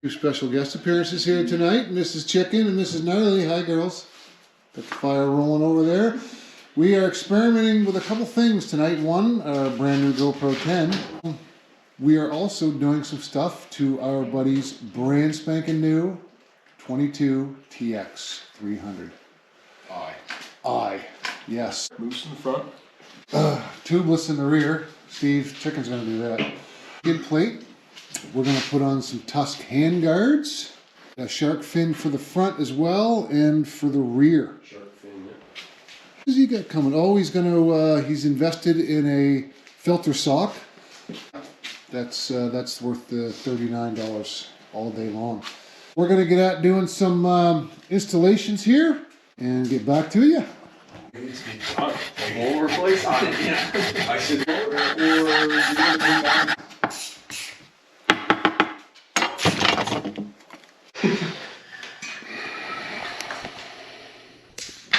Two special guest appearances here tonight, Mrs. Chicken and Mrs. Gnarly. Hi, girls. Got the fire rolling over there. We are experimenting with a couple things tonight. One, our brand new GoPro 10. We are also doing some stuff to our buddy's brand spanking new 22 TX 300. Yes. Moose in the front. Tubeless in the rear. Steve Chicken's going to do that. Skid plate. We're going to put on some tusk hand guards. A shark fin for the front as well, and for the rear. Shark fin, yeah. What does he got coming? Oh, he's going to, he's invested in a filter sock. That's worth the $39 all day long. We're going to get out doing some installations here and get back to you. We'll replace it. Yeah. I should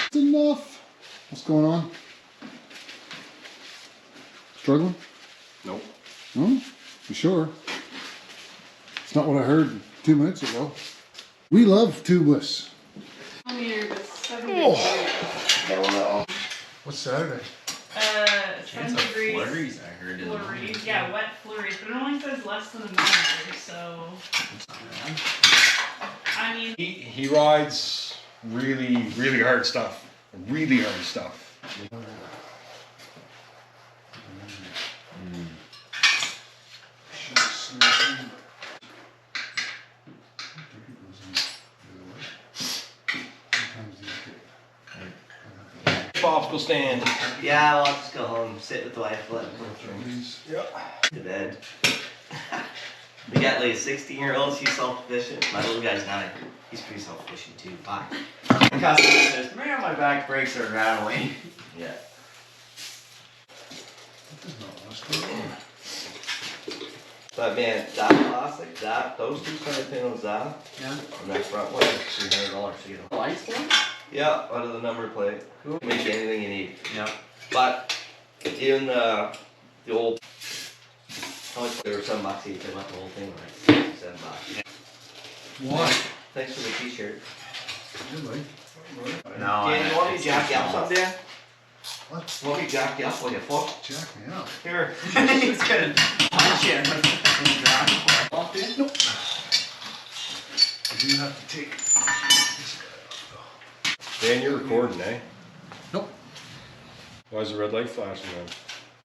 That's enough. What's going on? Struggling? Nope. No? You sure? It's not what I heard 2 minutes ago. We love tubeless. What's Saturday? 10 degrees. Flurries, I heard. Flurries. Yeah, wet flurries. But it only says less than a millimeter, so. I mean. He rides really hard stuff. Really hard stuff. Popsicle stand. Yeah, I'll just go home, sit with the wife, let them Yeah. to bed. We got like a 16-year-old, she's self-sufficient. My little guy's 9. He's pretty self-sufficient too. Bye. The customer says, man, my back brakes are rattling. Yeah. But man, that plastic, those two center panels, and that front one is $300 to get them. Lights one? Yeah, out of the number plate. Cool. Make anything you need. Yeah. But even the old, how much there were $7 each. I bought the whole thing like $7. Why? Thanks for the t-shirt. No, Dan, you want me to jack you up someday? What? You want me to jack you up on your foot? Jack me up. Here. He's gonna punch you in the ground. Off, dude? Nope. I do have to take this guy off Dan, you're recording, eh? though. Nope. Why is the red light flashing then?